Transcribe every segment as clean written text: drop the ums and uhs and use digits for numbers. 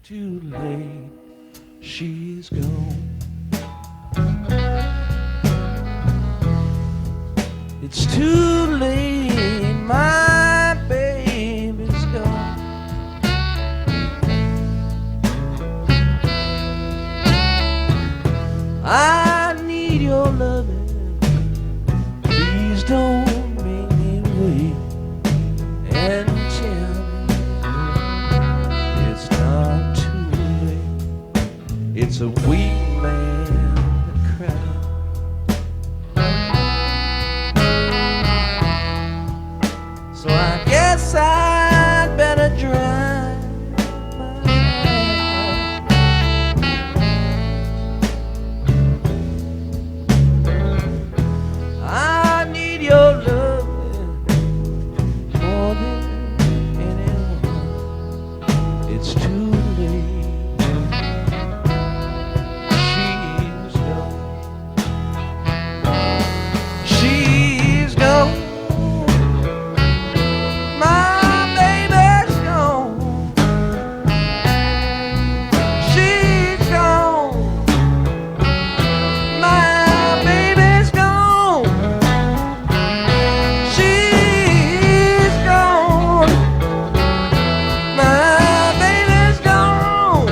too late, she's gone. It's too late, my baby's gone. I need your loving, please don't make me wait, and tell me it's not too late. It's a weak man that cries. So I guess I'd better dry my eyes. I need your loving more than anyone. It's too late, she's gone. She's gone. My baby's gone. She's gone. My baby's gone. She's gone. My baby's gone.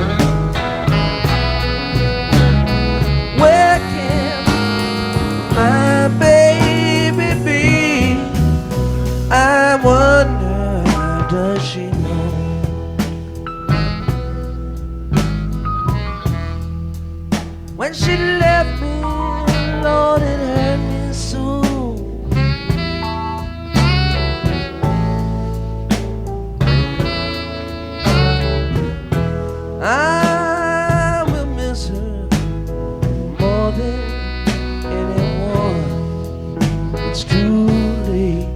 Where can my baby be? I wonder, does she know? When she left me, Lord, it hurt me so. I will miss her more than anyone. It's too late,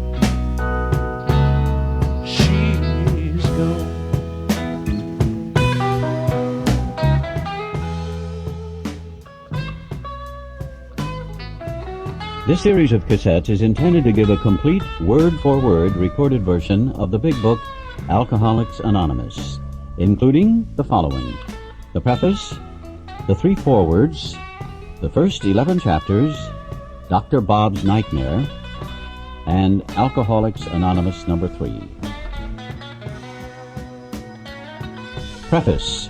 she's gone. This series of cassettes is intended to give a complete word-for-word recorded version of the big book, Alcoholics Anonymous, including the following: the preface, the 3 forewords, the first 11 chapters, Dr. Bob's Nightmare, and Alcoholics Anonymous number 3. Preface.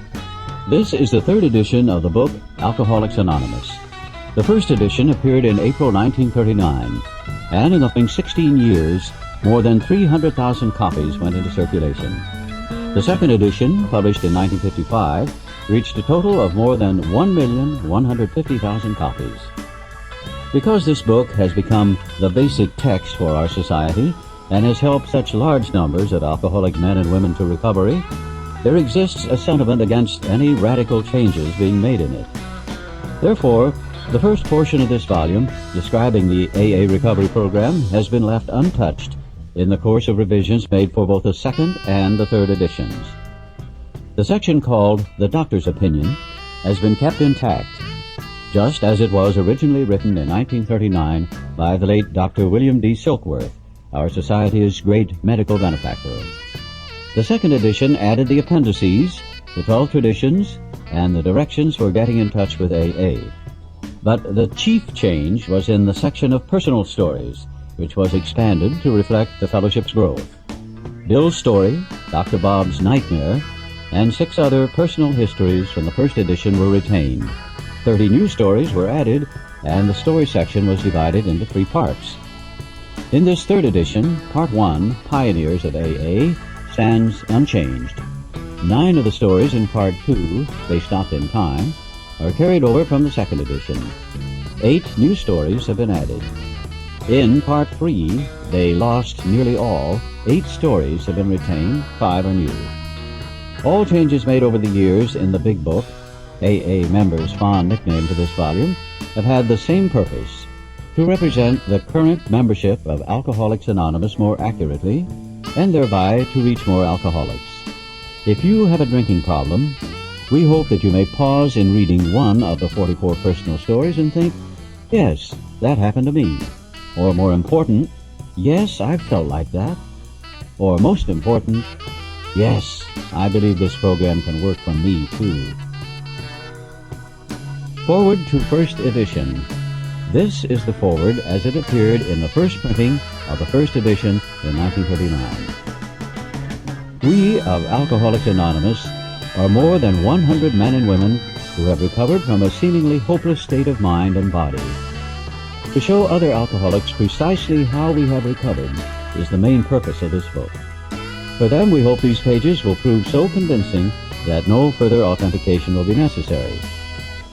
This is the 3rd edition of the book, Alcoholics Anonymous. The first edition appeared in April 1939, and in the following 16 years, more than 300,000 copies went into circulation. The second edition, published in 1955, reached a total of more than 1,150,000 copies. Because this book has become the basic text for our society and has helped such large numbers of alcoholic men and women to recovery, there exists a sentiment against any radical changes being made in it. Therefore, the first portion of this volume, describing the AA recovery program, has been left untouched in the course of revisions made for both the second and the third editions. The section called The Doctor's Opinion has been kept intact, just as it was originally written in 1939 by the late Dr. William D. Silkworth, our society's great medical benefactor. The second edition added the appendices, the 12 traditions, and the directions for getting in touch with AA. But the chief change was in the section of personal stories, which was expanded to reflect the fellowship's growth. Bill's story, Dr. Bob's Nightmare, and 6 other personal histories from the first edition were retained. 30 new stories were added, and the story section was divided into 3 parts. In this third edition, Part 1, Pioneers of AA, stands unchanged. 9 of the stories in Part 2, They Stopped in Time, are carried over from the second edition. 8 new stories have been added. In Part 3, They Lost Nearly All, 8 stories have been retained, 5 are new. All changes made over the years in the Big Book, AA members' fond nickname to this volume, have had the same purpose: to represent the current membership of Alcoholics Anonymous more accurately, and thereby to reach more alcoholics. If you have a drinking problem, we hope that you may pause in reading one of the 44 personal stories and think, yes, that happened to me. Or more important, yes, I've felt like that. Or most important, Yes, I believe this program can work for me, too. Forward to first edition. This is the forward as it appeared in the first printing of the first edition in 1939. We of Alcoholics Anonymous are more than 100 men and women who have recovered from a seemingly hopeless state of mind and body. To show other alcoholics precisely how we have recovered is the main purpose of this book. For them, we hope these pages will prove so convincing that no further authentication will be necessary.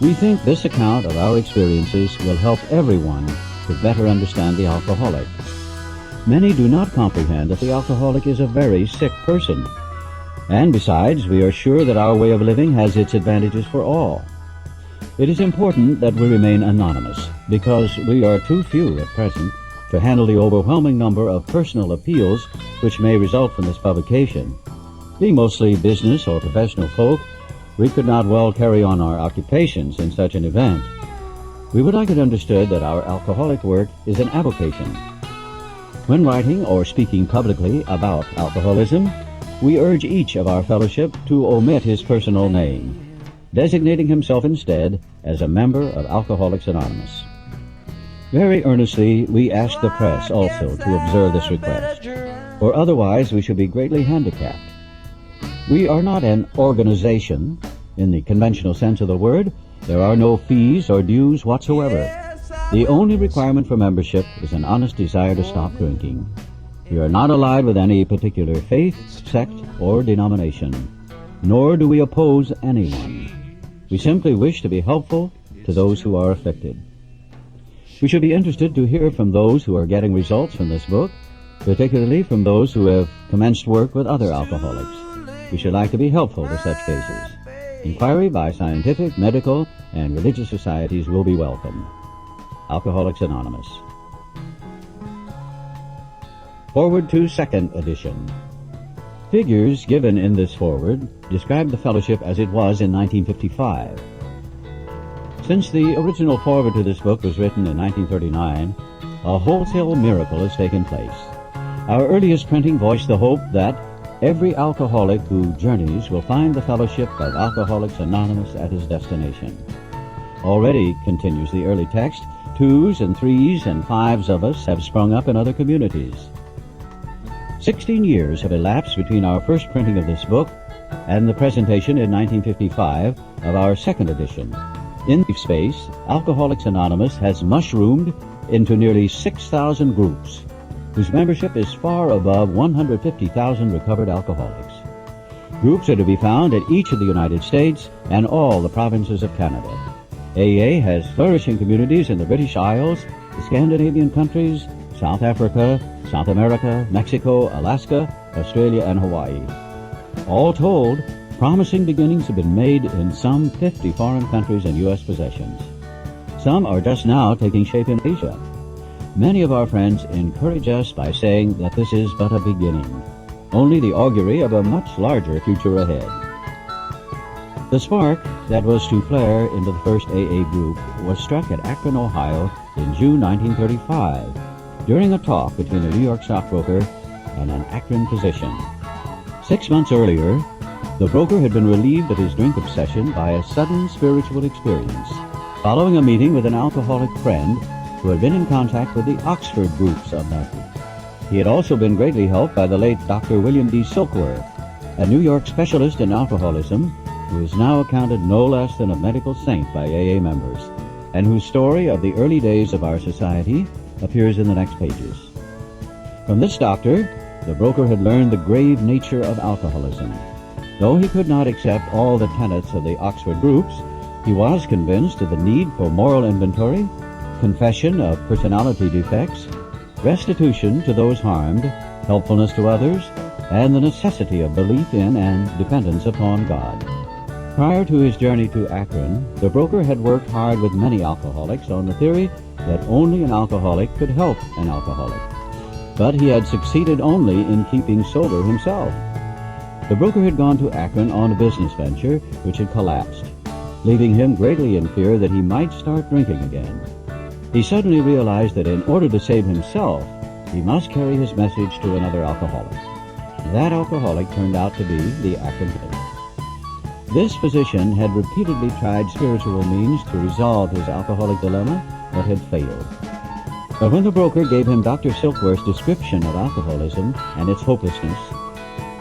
We think this account of our experiences will help everyone to better understand the alcoholic. Many do not comprehend that the alcoholic is a very sick person. And besides, we are sure that our way of living has its advantages for all. It is important that we remain anonymous, because we are too few at present to handle the overwhelming number of personal appeals which may result from this publication. Being mostly business or professional folk, we could not well carry on our occupations in such an event. We would like it understood that our alcoholic work is an avocation. When writing or speaking publicly about alcoholism, we urge each of our fellowship to omit his personal name, designating himself instead as a member of Alcoholics Anonymous. Very earnestly, we ask the press also to observe this request, or otherwise we shall be greatly handicapped. We are not an organization in the conventional sense of the word. There are no fees or dues whatsoever. The only requirement for membership is an honest desire to stop drinking. We are not allied with any particular faith, sect, or denomination, nor do we oppose anyone. We simply wish to be helpful to those who are afflicted. We should be interested to hear from those who are getting results from this book, particularly from those who have commenced work with other alcoholics. We should like to be helpful to such cases. Inquiry by scientific, medical, and religious societies will be welcome. Alcoholics Anonymous. Forward to second edition. Figures given in this forward describe the fellowship as it was in 1955. Since the original forward to this book was written in 1939, a wholesale miracle has taken place. Our earliest printing voiced the hope that every alcoholic who journeys will find the fellowship of Alcoholics Anonymous at his destination. Already, continues the early text, 2s and 3s and 5s of us have sprung up in other communities. 16 years have elapsed between our first printing of this book and the presentation in 1955 of our second edition. In brief space, Alcoholics Anonymous has mushroomed into nearly 6,000 groups, whose membership is far above 150,000 recovered alcoholics. Groups are to be found at each of the United States and all the provinces of Canada. AA has flourishing communities in the British Isles, the Scandinavian countries, South Africa, South America, Mexico, Alaska, Australia, and Hawaii. All told, promising beginnings have been made in some 50 foreign countries and U.S. possessions. Some are just now taking shape in Asia. Many of our friends encourage us by saying that this is but a beginning, only the augury of a much larger future ahead. The spark that was to flare into the first AA group was struck at Akron, Ohio in June 1935 during a talk between a New York stockbroker and an Akron physician. 6 months earlier, the broker had been relieved of his drink obsession by a sudden spiritual experience, following a meeting with an alcoholic friend who had been in contact with the Oxford groups of that group. He had also been greatly helped by the late Dr. William D. Silkworth, a New York specialist in alcoholism who is now accounted no less than a medical saint by AA members, and whose story of the early days of our society appears in the next pages. From this doctor, the broker had learned the grave nature of alcoholism. Though he could not accept all the tenets of the Oxford groups, he was convinced of the need for moral inventory, confession of personality defects, restitution to those harmed, helpfulness to others, and the necessity of belief in and dependence upon God. Prior to his journey to Akron, the broker had worked hard with many alcoholics on the theory that only an alcoholic could help an alcoholic. But he had succeeded only in keeping sober himself. The broker had gone to Akron on a business venture which had collapsed, leaving him greatly in fear that he might start drinking again. He suddenly realized that in order to save himself, he must carry his message to another alcoholic. That alcoholic turned out to be the Akron Kid. This physician had repeatedly tried spiritual means to resolve his alcoholic dilemma, but had failed. But when the broker gave him Dr. Silkworth's description of alcoholism and its hopelessness,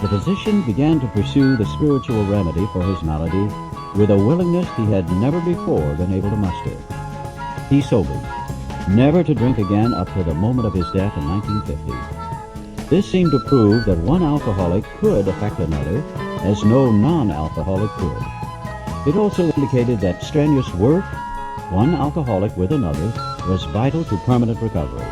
the physician began to pursue the spiritual remedy for his malady with a willingness he had never before been able to muster. He sobered, never to drink again up to the moment of his death in 1950. This seemed to prove that one alcoholic could affect another as no non-alcoholic could. It also indicated that strenuous work, one alcoholic with another, was vital to permanent recovery.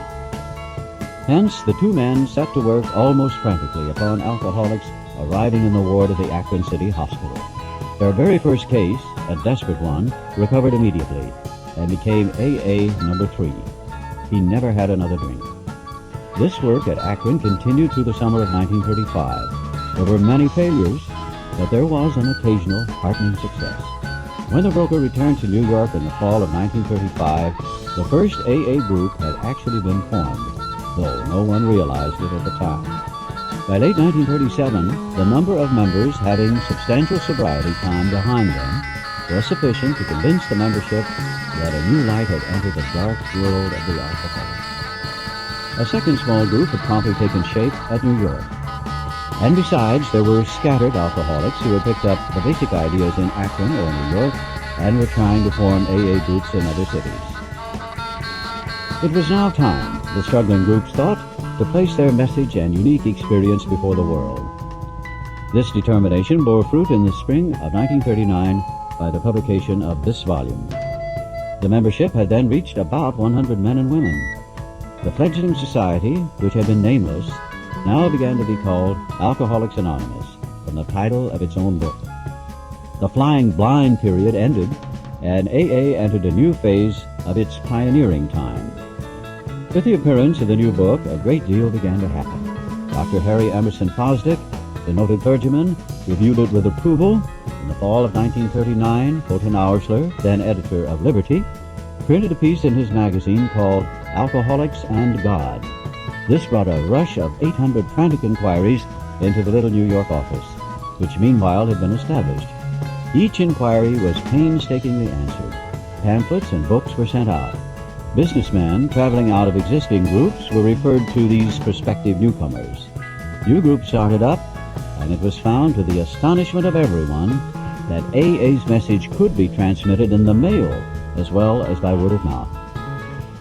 Hence, the two men set to work almost frantically upon alcoholics arriving in the ward of the Akron City Hospital. Their very first case, a desperate one, recovered immediately and became AA number 3. He never had another drink. This work at Akron continued through the summer of 1935. There were many failures, but there was an occasional heartening success. When the broker returned to New York in the fall of 1935, the first AA group had actually been formed, though no one realized it at the time. By late 1937, the number of members having substantial sobriety time behind them was sufficient to convince the membership that a new light had entered the dark world of the alcoholic. A second small group had promptly taken shape at New York. And besides, there were scattered alcoholics who had picked up the basic ideas in Akron or New York and were trying to form AA groups in other cities. It was now time, the struggling groups thought, to place their message and unique experience before the world. This determination bore fruit in the spring of 1939 by the publication of this volume. The membership had then reached about 100 men and women. The fledgling society, which had been nameless, now began to be called Alcoholics Anonymous, from the title of its own book. The flying blind period ended, and AA entered a new phase of its pioneering time. With the appearance of the new book, a great deal began to happen. Dr. Harry Emerson Fosdick, the noted clergyman, reviewed it with approval. In the fall of 1939, Fulton Oursler, then editor of Liberty, printed a piece in his magazine called Alcoholics and God. This brought a rush of 800 frantic inquiries into the little New York office, which meanwhile had been established. Each inquiry was painstakingly answered. Pamphlets and books were sent out. Businessmen traveling out of existing groups were referred to these prospective newcomers. New groups started up, and it was found to the astonishment of everyone that AA's message could be transmitted in the mail as well as by word of mouth.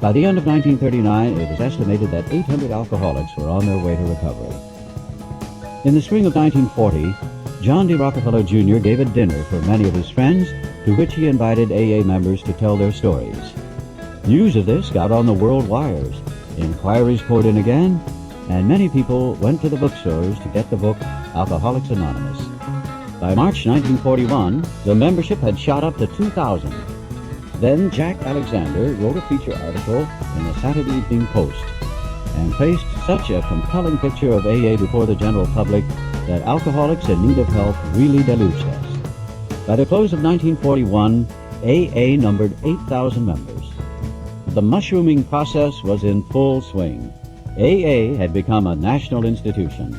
By the end of 1939, it was estimated that 800 alcoholics were on their way to recovery. In the spring of 1940, John D. Rockefeller Jr. gave a dinner for many of his friends, to which he invited AA members to tell their stories. News of this got on the world wires. Inquiries poured in again, and many people went to the bookstores to get the book Alcoholics Anonymous. By March 1941, the membership had shot up to 2,000. Then Jack Alexander wrote a feature article in the Saturday Evening Post and placed such a compelling picture of AA before the general public that alcoholics in need of help really deluged us. By the close of 1941, AA numbered 8,000 members. The mushrooming process was in full swing. AA had become a national institution.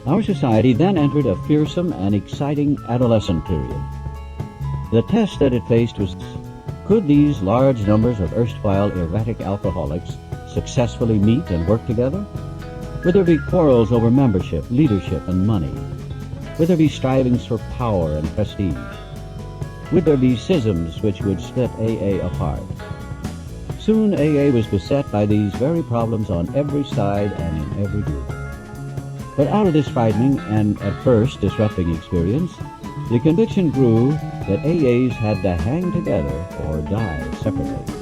Our society then entered a fearsome and exciting adolescent period. The test that it faced was, could these large numbers of erstwhile erratic alcoholics successfully meet and work together? Would there be quarrels over membership, leadership, and money? Would there be strivings for power and prestige? Would there be schisms which would split AA apart? Soon AA was beset by these very problems on every side and in every group. But out of this frightening and at first disrupting experience, the conviction grew that AAs had to hang together or die separately.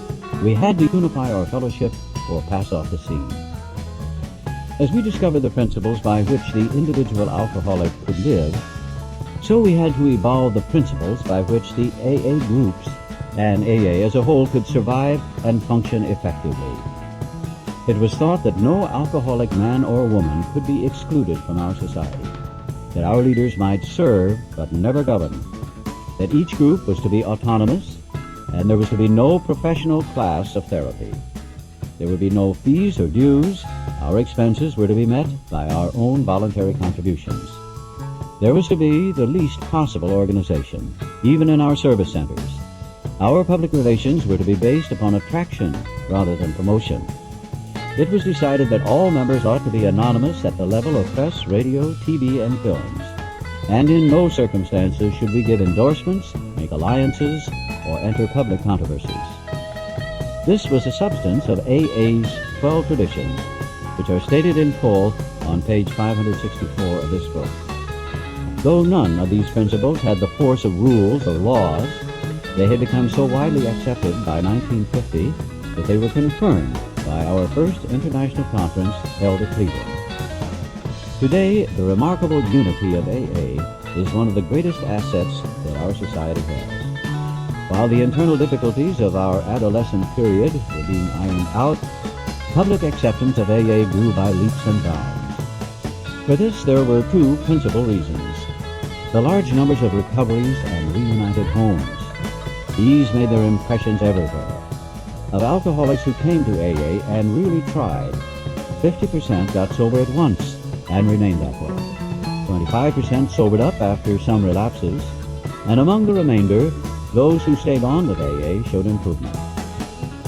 We had to unify our fellowship or pass off the scene. As we discovered the principles by which the individual alcoholic could live, so we had to evolve the principles by which the AA groups and AA as a whole could survive and function effectively. It was thought that no alcoholic man or woman could be excluded from our society, that our leaders might serve but never govern, that each group was to be autonomous, and there was to be no professional class of therapy. There would be no fees or dues. Our expenses were to be met by our own voluntary contributions. There was to be the least possible organization, even in our service centers. Our public relations were to be based upon attraction rather than promotion. It was decided that all members ought to be anonymous at the level of press, radio, TV, and films. And in no circumstances should we give endorsements, make alliances, or enter public controversies. This was the substance of AA's 12 traditions, which are stated in full on page 564 of this book. Though none of these principles had the force of rules or laws, they had become so widely accepted by 1950 that they were confirmed by our first international conference held at Cleveland. Today, the remarkable unity of AA is one of the greatest assets that our society has. While the internal difficulties of our adolescent period were being ironed out, public acceptance of AA grew by leaps and bounds. For this, there were two principal reasons: the large numbers of recoveries and reunited homes. These made their impressions everywhere. Of alcoholics who came to AA and really tried, 50% got sober at once and remained that way. 25% sobered up after some relapses, and among the remainder, those who stayed on with AA showed improvement.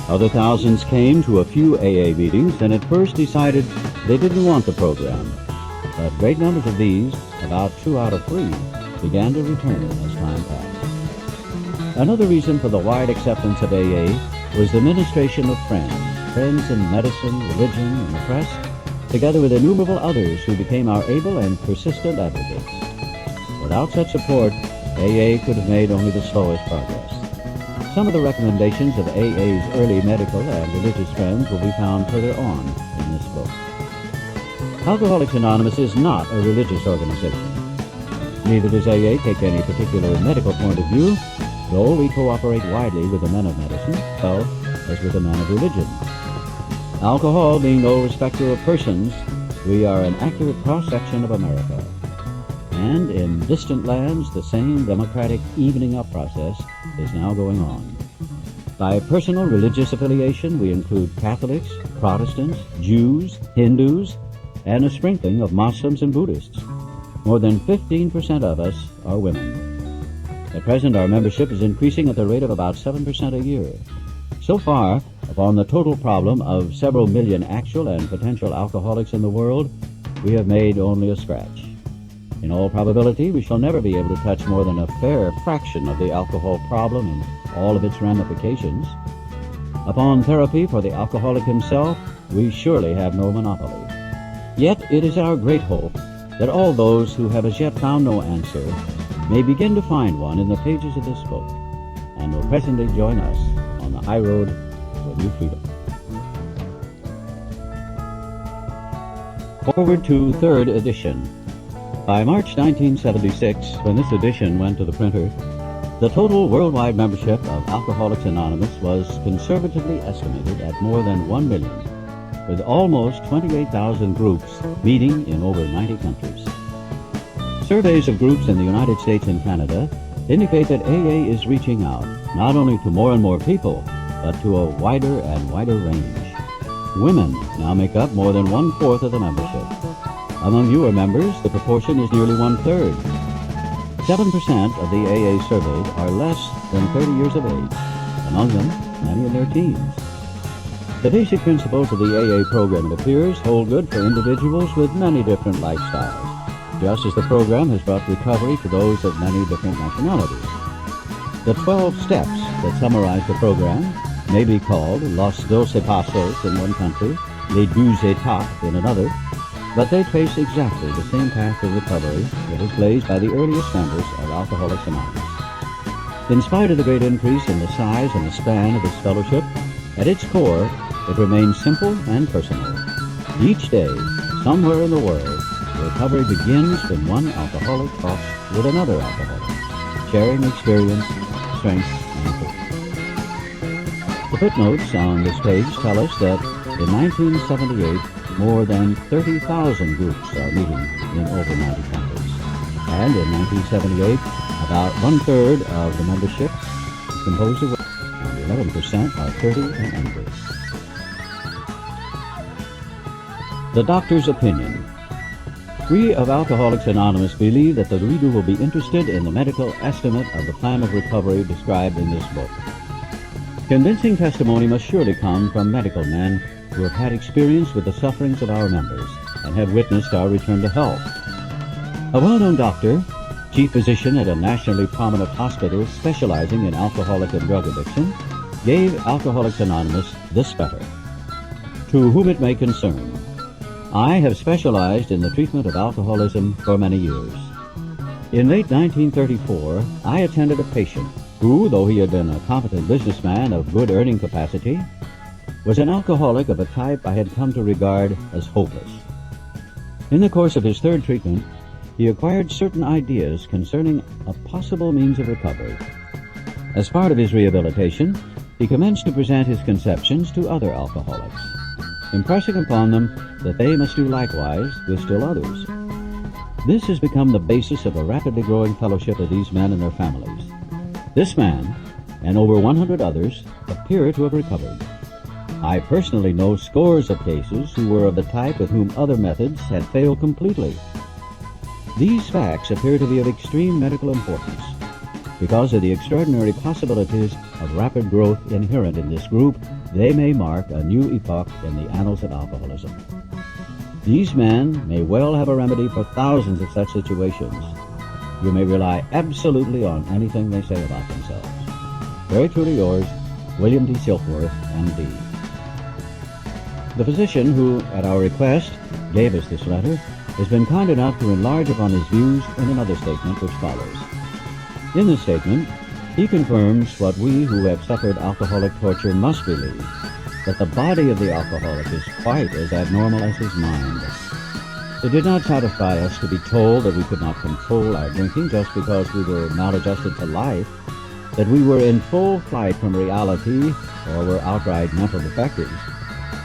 Other thousands came to a few AA meetings and at first decided they didn't want the program, but great numbers of these, about 2 out of 3, began to return as time passed. Another reason for the wide acceptance of AA was the ministration of friends in medicine, religion, and the press, together with innumerable others who became our able and persistent advocates. Without such support, AA could have made only the slowest progress. Some of the recommendations of AA's early medical and religious friends will be found further on in this book. Alcoholics Anonymous is not a religious organization. Neither does AA take any particular medical point of view, though we cooperate widely with the men of medicine, well, as with the men of religion. Alcohol being no respecter of persons, we are an accurate cross-section of America. And in distant lands, the same democratic evening up process is now going on. By personal religious affiliation, we include Catholics, Protestants, Jews, Hindus, and a sprinkling of Muslims and Buddhists. More than 15% of us are women. At present, our membership is increasing at the rate of about 7% a year. So far, upon the total problem of several million actual and potential alcoholics in the world, we have made only a scratch. In all probability, we shall never be able to touch more than a fair fraction of the alcohol problem in all of its ramifications. Upon therapy for the alcoholic himself, we surely have no monopoly. Yet it is our great hope that all those who have as yet found no answer may begin to find one in the pages of this book, and will presently join us on the high road to a new freedom. Forward to third edition. By March 1976, when this edition went to the printer, the total worldwide membership of Alcoholics Anonymous was conservatively estimated at more than 1 million, with almost 28,000 groups meeting in over 90 countries. Surveys of groups in the United States and Canada indicate that AA is reaching out not only to more and more people, but to a wider and wider range. Women now make up more than 1/4 of the membership. Among newer members, the proportion is nearly 1/3. 7% of the AA surveyed are less than 30 years of age, among them many in their teens. The basic principles of the AA program, it appears, hold good for individuals with many different lifestyles, just as the program has brought recovery to those of many different nationalities. The 12 steps that summarize the program may be called Los 12 Pasos in one country, Les 12 Étapes in another, but they trace exactly the same path of recovery that is blazed by the earliest members of Alcoholics Anonymous. In spite of the great increase in the size and the span of this fellowship, at its core, it remains simple and personal. Each day, somewhere in the world, recovery begins when one alcoholic talks with another alcoholic, sharing experience, strength, and hope. The footnotes on this page tell us that in 1978, more than 30,000 groups are meeting in over 90 countries. And in 1978, about 1/3 of the membership is composed of women, and 11% are 30 and under. The Doctor's Opinion. We of Alcoholics Anonymous believe that the reader will be interested in the medical estimate of the plan of recovery described in this book. Convincing testimony must surely come from medical men who have had experience with the sufferings of our members and have witnessed our return to health. A well-known doctor, chief physician at a nationally prominent hospital specializing in alcoholic and drug addiction, gave Alcoholics Anonymous this letter. To whom it may concern, I have specialized in the treatment of alcoholism for many years. In late 1934, I attended a patient who, though he had been a competent businessman of good earning capacity, was an alcoholic of a type I had come to regard as hopeless. In the course of his third treatment, he acquired certain ideas concerning a possible means of recovery. As part of his rehabilitation, he commenced to present his conceptions to other alcoholics, impressing upon them that they must do likewise with still others. This has become the basis of a rapidly growing fellowship of these men and their families. This man, and over 100 others, appear to have recovered. I personally know scores of cases who were of the type with whom other methods had failed completely. These facts appear to be of extreme medical importance. Because of the extraordinary possibilities of rapid growth inherent in this group, they may mark a new epoch in the annals of alcoholism. These men may well have a remedy for thousands of such situations. You may rely absolutely on anything they say about themselves. Very truly yours, William D. Silkworth, M.D. The physician who, at our request, gave us this letter has been kind enough to enlarge upon his views in another statement which follows. In this statement, he confirms what we who have suffered alcoholic torture must believe, that the body of the alcoholic is quite as abnormal as his mind. It did not satisfy us to be told that we could not control our drinking just because we were maladjusted to life, that we were in full flight from reality, or were outright mental defectives.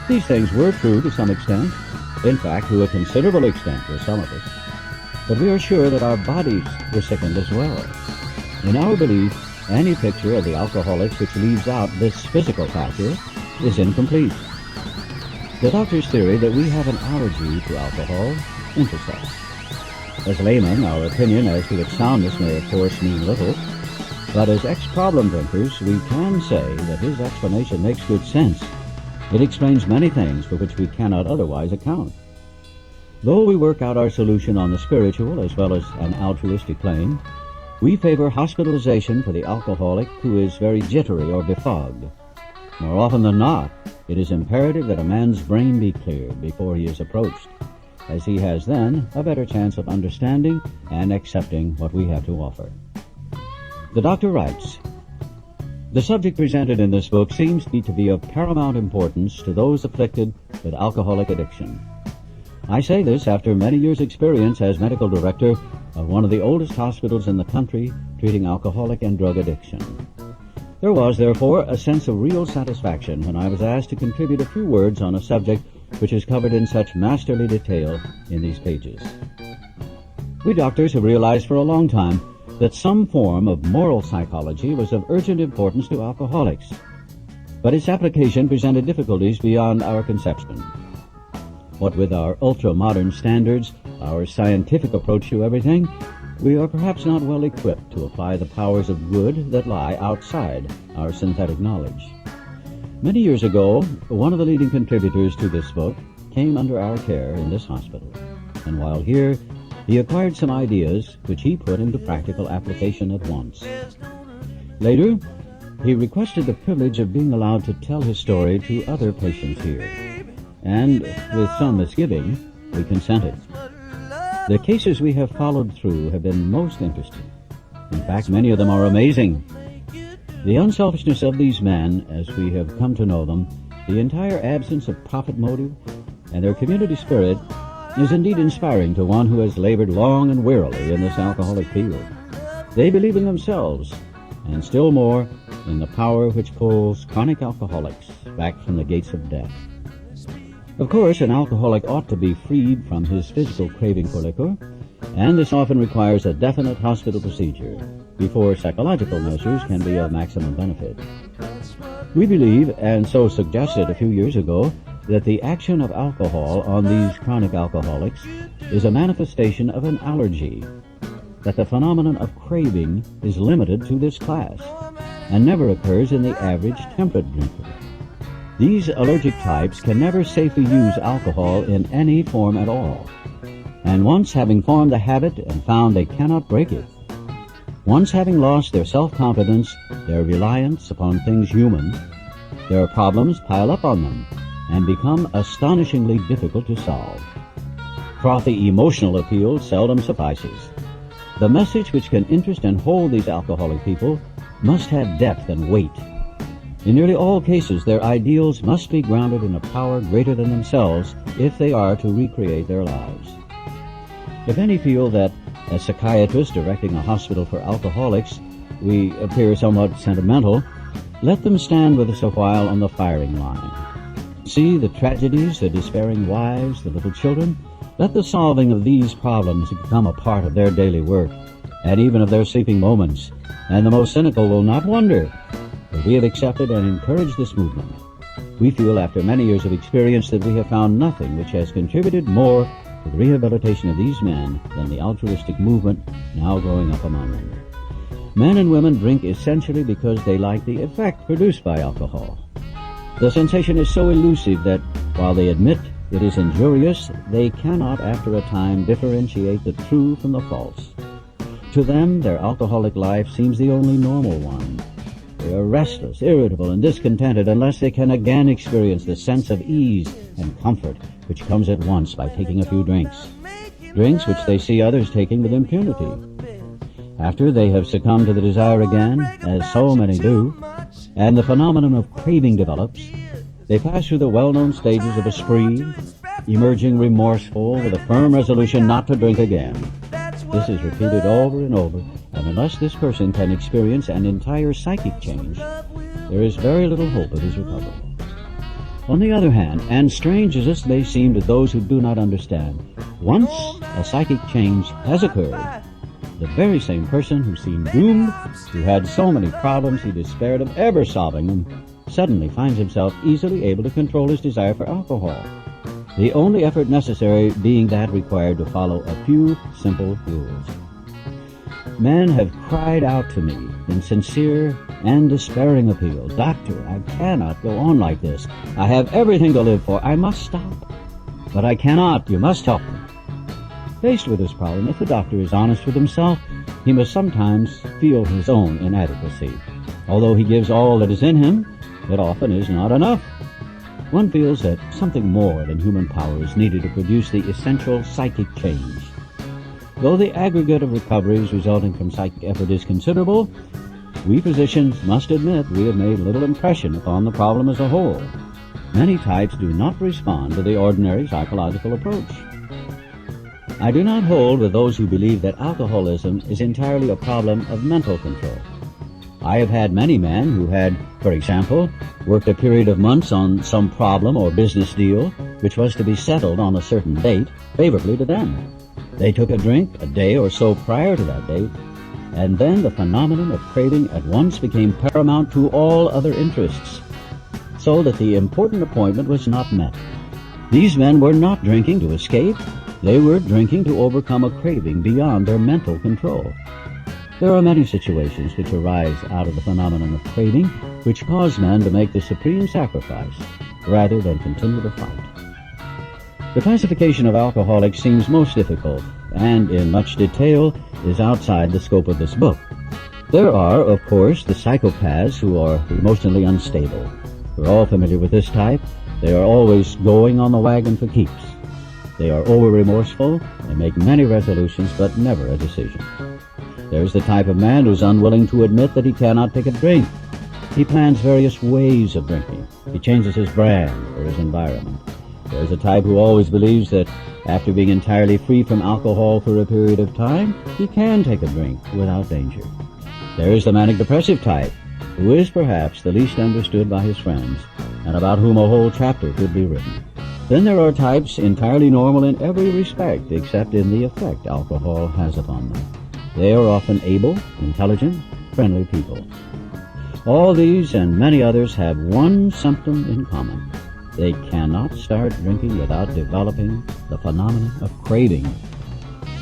These things were true to some extent, in fact, to a considerable extent with some of us. But we are sure that our bodies were sickened as well. In our belief, any picture of the alcoholics which leaves out this physical factor is incomplete. The doctor's theory that we have an allergy to alcohol interests us. As laymen, our opinion as to its soundness may of course mean little, but as ex-problem drinkers, we can say that his explanation makes good sense. It explains many things for which we cannot otherwise account. Though we work out our solution on the spiritual as well as an altruistic plane, we favor hospitalization for the alcoholic who is very jittery or befogged. More often than not, it is imperative that a man's brain be cleared before he is approached, as he has then a better chance of understanding and accepting what we have to offer. The doctor writes, the subject presented in this book seems to be of paramount importance to those afflicted with alcoholic addiction. I say this after many years' experience as medical director of one of the oldest hospitals in the country treating alcoholic and drug addiction. There was, therefore, a sense of real satisfaction when I was asked to contribute a few words on a subject which is covered in such masterly detail in these pages. We doctors have realized for a long time that some form of moral psychology was of urgent importance to alcoholics, but its application presented difficulties beyond our conception. What with our ultra-modern standards, our scientific approach to everything, we are perhaps not well equipped to apply the powers of good that lie outside our synthetic knowledge. Many years ago, one of the leading contributors to this book came under our care in this hospital, and while here, he acquired some ideas which he put into practical application at once. Later, he requested the privilege of being allowed to tell his story to other patients here, and with some misgiving, we consented. The cases we have followed through have been most interesting. In fact, many of them are amazing. The unselfishness of these men, as we have come to know them, the entire absence of profit motive, and their community spirit is indeed inspiring to one who has labored long and wearily in this alcoholic field. They believe in themselves, and still more, in the power which pulls chronic alcoholics back from the gates of death. Of course, an alcoholic ought to be freed from his physical craving for liquor, and this often requires a definite hospital procedure before psychological measures can be of maximum benefit. We believe, and so suggested a few years ago, that the action of alcohol on these chronic alcoholics is a manifestation of an allergy, that the phenomenon of craving is limited to this class and never occurs in the average temperate drinker. These allergic types can never safely use alcohol in any form at all, and once having formed the habit and found they cannot break it, once having lost their self-confidence, their reliance upon things human, their problems pile up on them and become astonishingly difficult to solve. Frothy emotional appeal seldom suffices. The message which can interest and hold these alcoholic people must have depth and weight. In nearly all cases, their ideals must be grounded in a power greater than themselves if they are to recreate their lives. If any feel that, as psychiatrists directing a hospital for alcoholics, we appear somewhat sentimental, let them stand with us a while on the firing line. See the tragedies, the despairing wives, the little children. Let the solving of these problems become a part of their daily work, and even of their sleeping moments, and the most cynical will not wonder that we have accepted and encouraged this movement. We feel after many years of experience that we have found nothing which has contributed more to the rehabilitation of these men than the altruistic movement now growing up among them. Men and women drink essentially because they like the effect produced by alcohol. The sensation is so elusive that while they admit it is injurious, they cannot after a time differentiate the true from the false. To them, their alcoholic life seems the only normal one. They are restless, irritable, and discontented unless they can again experience the sense of ease and comfort which comes at once by taking a few drinks which they see others taking with impunity. After they have succumbed to the desire again, as so many do, and the phenomenon of craving develops, they pass through the well-known stages of a spree, emerging remorseful with a firm resolution not to drink again. This is repeated over and over, and unless this person can experience an entire psychic change, there is very little hope of his recovery. On the other hand, and strange as this may seem to those who do not understand, once a psychic change has occurred, the very same person who seemed doomed, who had so many problems he despaired of ever solving them, suddenly finds himself easily able to control his desire for alcohol, the only effort necessary being that required to follow a few simple rules. Men have cried out to me in sincere and despairing appeal, "Doctor, I cannot go on like this. I have everything to live for. I must stop. But I cannot. You must help me." Faced with this problem, if the doctor is honest with himself, he must sometimes feel his own inadequacy. Although he gives all that is in him, it often is not enough. One feels that something more than human power is needed to produce the essential psychic change. Though the aggregate of recoveries resulting from psychic effort is considerable, we physicians must admit we have made little impression upon the problem as a whole. Many types do not respond to the ordinary psychological approach. I do not hold with those who believe that alcoholism is entirely a problem of mental control. I have had many men who had, for example, worked a period of months on some problem or business deal which was to be settled on a certain date favorably to them. They took a drink a day or so prior to that date, and then the phenomenon of craving at once became paramount to all other interests, so that the important appointment was not met. These men were not drinking to escape. They were drinking to overcome a craving beyond their mental control. There are many situations which arise out of the phenomenon of craving which cause men to make the supreme sacrifice rather than continue the fight. The classification of alcoholics seems most difficult and in much detail is outside the scope of this book. There are, of course, the psychopaths who are emotionally unstable. We're all familiar with this type. They are always going on the wagon for keeps. They are over-remorseful. They make many resolutions but never a decision. There's the type of man who's unwilling to admit that he cannot take a drink. He plans various ways of drinking. He changes his brand or his environment. There's a type who always believes that after being entirely free from alcohol for a period of time, he can take a drink without danger. There is the manic-depressive type, who is perhaps the least understood by his friends, and about whom a whole chapter could be written. Then there are types entirely normal in every respect except in the effect alcohol has upon them. They are often able, intelligent, friendly people. All these and many others have one symptom in common. they cannot start drinking without developing the phenomenon of craving.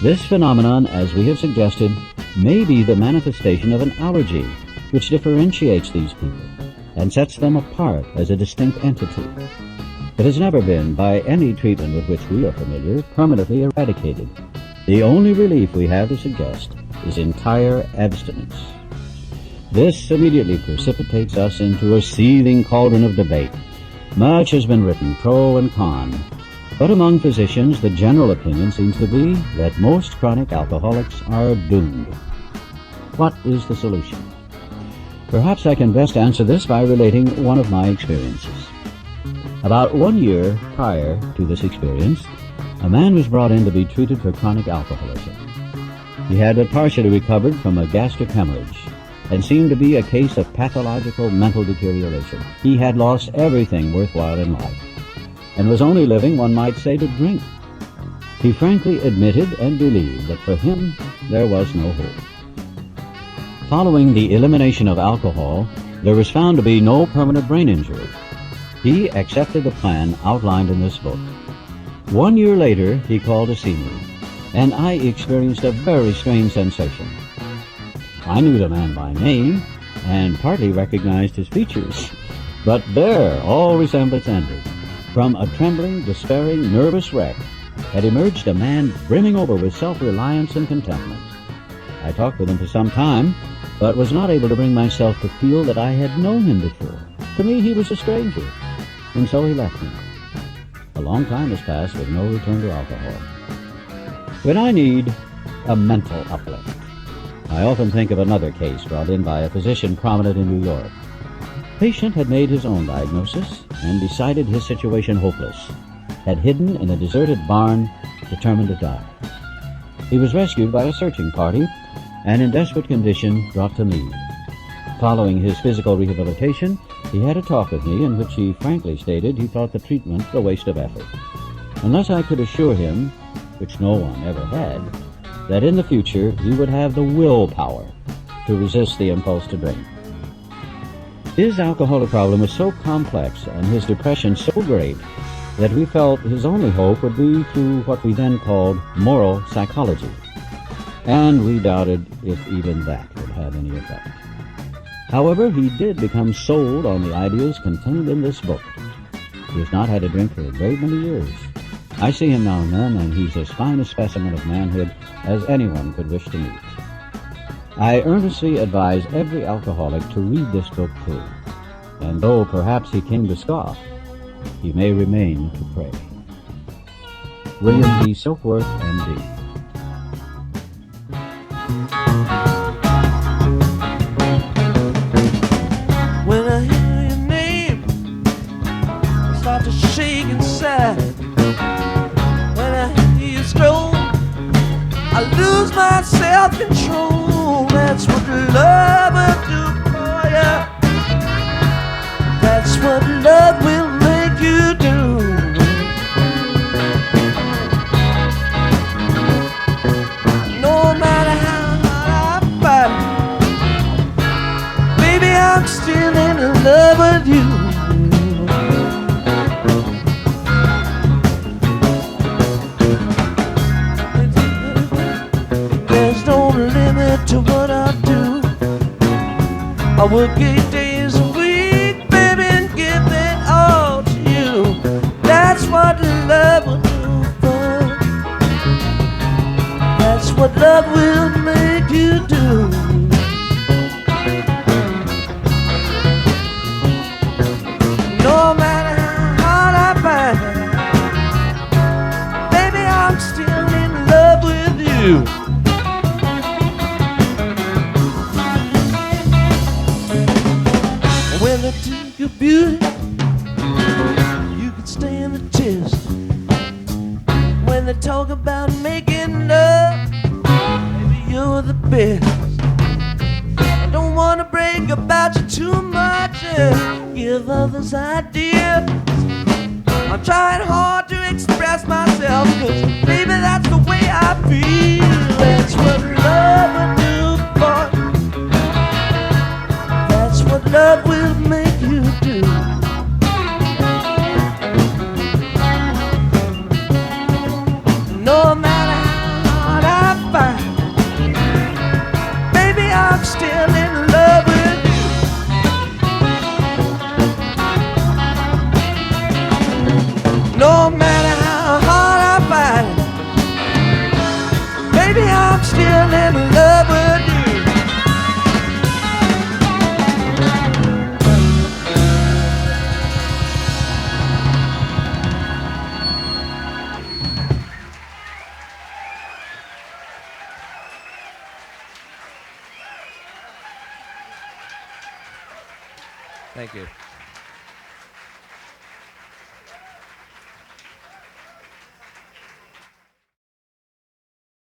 This phenomenon, as we have suggested, may be the manifestation of an allergy which differentiates these people and sets them apart as a distinct entity. It has never been, by any treatment with which we are familiar, permanently eradicated. The only relief we have to suggest is entire abstinence. This immediately precipitates us into a seething cauldron of debate. Much has been written, pro and con, but among physicians the general opinion seems to be that most chronic alcoholics are doomed. What is the solution? Perhaps I can best answer this by relating one of my experiences. About 1 year prior to this experience, a man was brought in to be treated for chronic alcoholism. He had but partially recovered from a gastric hemorrhage and seemed to be a case of pathological mental deterioration. He had lost everything worthwhile in life and was only living, one might say, to drink. He frankly admitted and believed that for him there was no hope. Following the elimination of alcohol, there was found to be no permanent brain injury. He accepted the plan outlined in this book. 1 year later, he called to see me, and I experienced a very strange sensation. I knew the man by name and partly recognized his features, but there all resemblance ended. From a trembling, despairing, nervous wreck had emerged a man brimming over with self-reliance and contentment. I talked with him for some time, but was not able to bring myself to feel that I had known him before. To me, he was a stranger, and so he left me. A long time has passed with no return to alcohol. When I need a mental uplift, I often think of another case brought in by a physician prominent in New York. The patient had made his own diagnosis and decided his situation hopeless, had hidden in a deserted barn, determined to die. He was rescued by a searching party and in desperate condition brought to me. Following his physical rehabilitation, he had a talk with me in which he frankly stated he thought the treatment a waste of effort, unless I could assure him, which no one ever had, that in the future he would have the willpower to resist the impulse to drink. His alcoholic problem was so complex and his depression so great that we felt his only hope would be through what we then called moral psychology, and we doubted if even that would have any effect. However, he did become sold on the ideas contained in this book. He has not had a drink for a great many years. I see him now and then, and he's as fine a specimen of manhood as anyone could wish to meet. I earnestly advise every alcoholic to read this book through, and though perhaps he came to scoff, he may remain to pray. William D. Silkworth, M.D. When I hear your name, I start to shake inside. When I hear you stroll, I lose my self-control. That's what love will do for you. That's what love will make you do. No matter how hard I fight, baby, I'm still in love with you. There's no limit to what I do. I work 8 days a week, baby, and give it all to you. That's what love will do for you. That's what love will make you do. No matter how hard I find, baby, I'm still in love with you. When they take your beauty, you can stand the test. When they talk about making love, baby, you're the best. I don't want to brag about you too much and give others ideas. I'm trying hard to express myself, 'cause baby, that's the way I feel. That's what love will do for you. That's what love will make you do. Thank you.